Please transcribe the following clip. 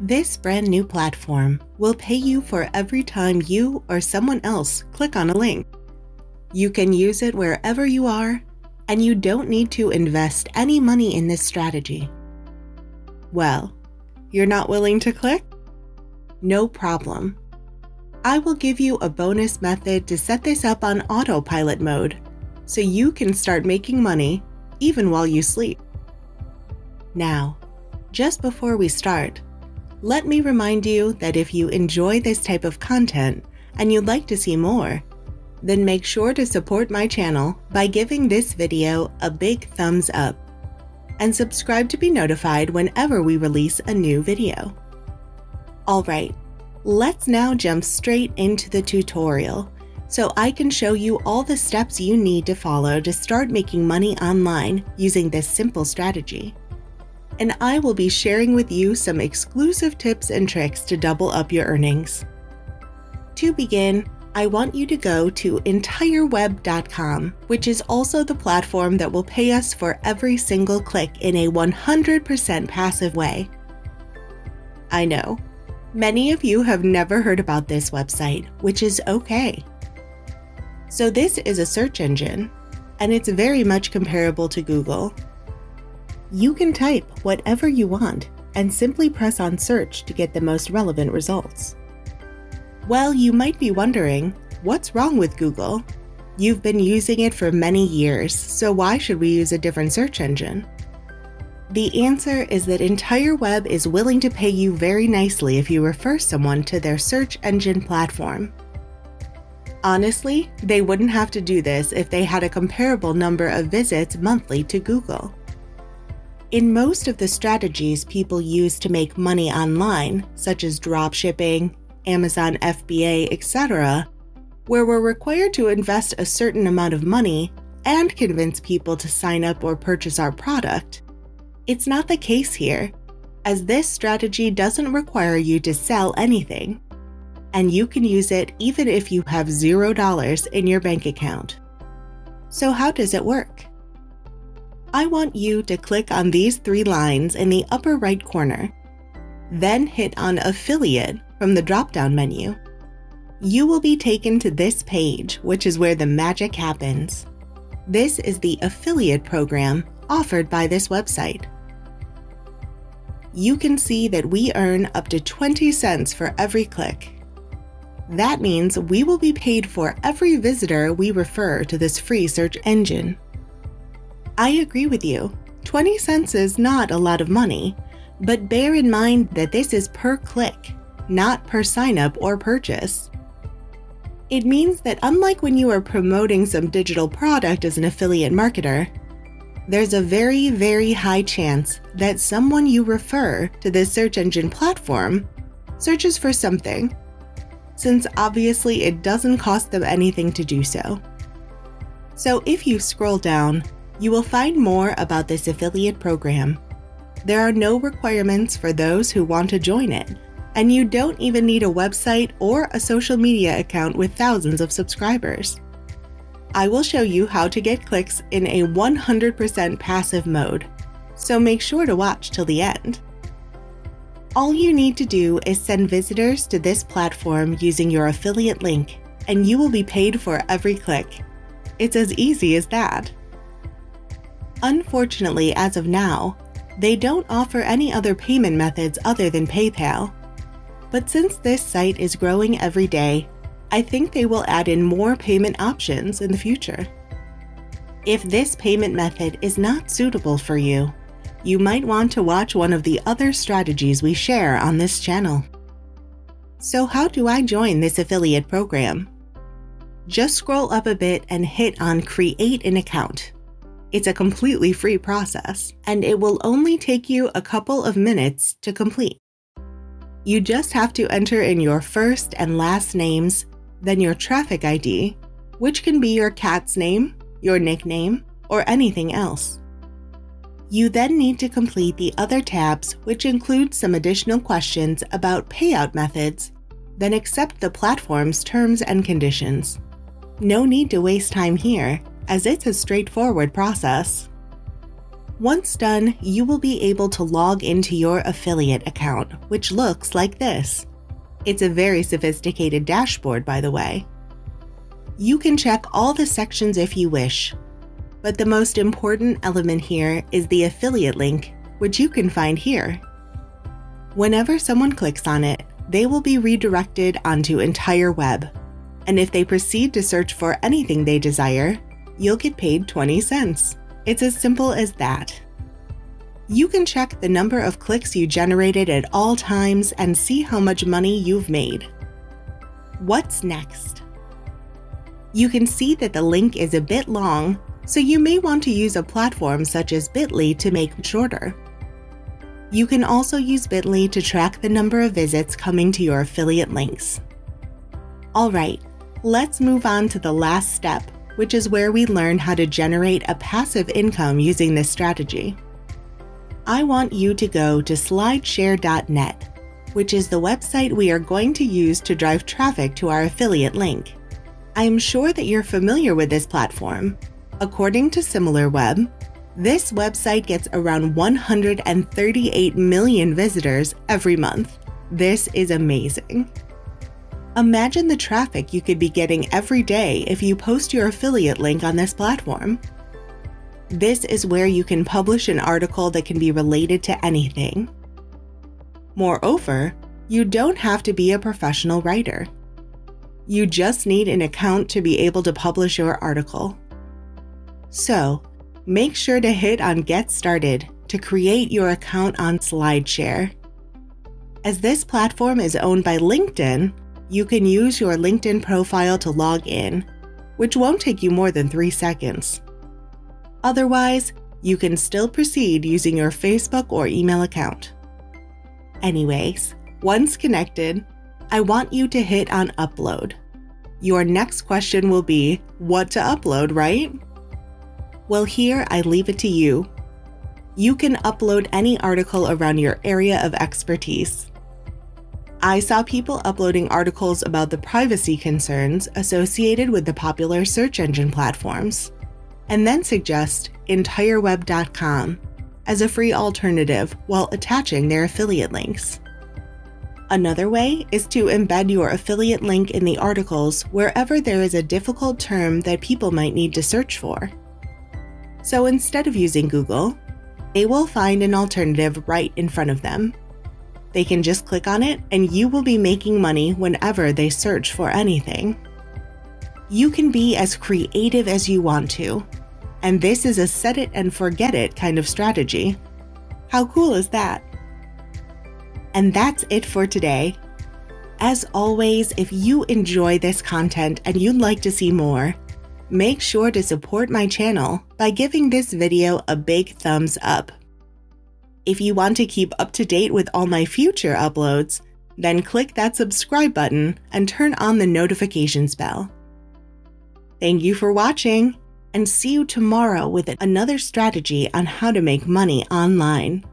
This brand new platform will pay you for every time you or someone else click on a link. You can use it wherever you are, and you don't need to invest any money in this strategy. Well, you're not willing to click? No problem. I will give you a bonus method to set this up on autopilot mode, so you can start making money even while you sleep. Now, just before we start, let me remind you that if you enjoy this type of content and you'd like to see more, then make sure to support my channel by giving this video a big thumbs up and subscribe to be notified whenever we release a new video. Alright, let's now jump straight into the tutorial so I can show you all the steps you need to follow to start making money online using this simple strategy. And I will be sharing with you some exclusive tips and tricks to double up your earnings. To begin, I want you to go to entireweb.com, which is also the platform that will pay us for every single click in a 100% passive way. I know, many of you have never heard about this website, which is okay. So this is a search engine, and it's very much comparable to Google. You can type whatever you want and simply press on search to get the most relevant results. Well, you might be wondering, what's wrong with Google? You've been using it for many years, so why should we use a different search engine? The answer is that EntireWeb is willing to pay you very nicely if you refer someone to their search engine platform. Honestly, they wouldn't have to do this if they had a comparable number of visits monthly to Google. In most of the strategies people use to make money online, such as dropshipping, Amazon FBA, etc., where we're required to invest a certain amount of money and convince people to sign up or purchase our product, it's not the case here, as this strategy doesn't require you to sell anything, and you can use it even if you have $0 in your bank account. So how does it work? I want you to click on these 3 lines in the upper right corner. Then hit on Affiliate from the drop-down menu. You will be taken to this page, which is where the magic happens. This is the affiliate program offered by this website. You can see that we earn up to 20 cents for every click. That means we will be paid for every visitor we refer to this free search engine. I agree with you, 20 cents is not a lot of money, but bear in mind that this is per click, not per sign-up or purchase. It means that unlike when you are promoting some digital product as an affiliate marketer, there's a very, very high chance that someone you refer to this search engine platform searches for something, since obviously it doesn't cost them anything to do so. So if you scroll down, you will find more about this affiliate program. There are no requirements for those who want to join it, and you don't even need a website or a social media account with thousands of subscribers. I will show you how to get clicks in a 100% passive mode, so make sure to watch till the end. All you need to do is send visitors to this platform using your affiliate link, and you will be paid for every click. It's as easy as that. Unfortunately, as of now, they don't offer any other payment methods other than PayPal. But since this site is growing every day, I think they will add in more payment options in the future. If this payment method is not suitable for you, you might want to watch one of the other strategies we share on this channel. So how do I join this affiliate program? Just scroll up a bit and hit on Create an Account. It's a completely free process, and it will only take you a couple of minutes to complete. You just have to enter in your first and last names, then your traffic ID, which can be your cat's name, your nickname, or anything else. You then need to complete the other tabs, which include some additional questions about payout methods, then accept the platform's terms and conditions. No need to waste time here, as it's a straightforward process. Once done, you will be able to log into your affiliate account, which looks like this. It's a very sophisticated dashboard, by the way. You can check all the sections if you wish, but the most important element here is the affiliate link, which you can find here. Whenever someone clicks on it, they will be redirected onto entire web, and if they proceed to search for anything they desire, you'll get paid 20 cents. It's as simple as that. You can check the number of clicks you generated at all times and see how much money you've made. What's next? You can see that the link is a bit long, so you may want to use a platform such as Bitly to make it shorter. You can also use Bitly to track the number of visits coming to your affiliate links. Alright, let's move on to the last step, which is where we learn how to generate a passive income using this strategy. I want you to go to slideshare.net, which is the website we are going to use to drive traffic to our affiliate link. I am sure that you're familiar with this platform. According to SimilarWeb, this website gets around 138 million visitors every month. This is amazing. Imagine the traffic you could be getting every day if you post your affiliate link on this platform. This is where you can publish an article that can be related to anything. Moreover, you don't have to be a professional writer. You just need an account to be able to publish your article. So, make sure to hit on Get Started to create your account on SlideShare. As this platform is owned by LinkedIn, you can use your LinkedIn profile to log in, which won't take you more than 3 seconds. Otherwise, you can still proceed using your Facebook or email account. Anyways, once connected, I want you to hit on Upload. Your next question will be, what to upload, right? Well, here I leave it to you. You can upload any article around your area of expertise. I saw people uploading articles about the privacy concerns associated with the popular search engine platforms, and then suggest entireweb.com as a free alternative while attaching their affiliate links. Another way is to embed your affiliate link in the articles wherever there is a difficult term that people might need to search for. So instead of using Google, they will find an alternative right in front of them. They can just click on it and you will be making money whenever they search for anything. You can be as creative as you want to, and this is a set it and forget it kind of strategy. How cool is that? And that's it for today. As always, if you enjoy this content and you'd like to see more, make sure to support my channel by giving this video a big thumbs up. If you want to keep up to date with all my future uploads, then click that subscribe button and turn on the notifications bell. Thank you for watching, and see you tomorrow with another strategy on how to make money online.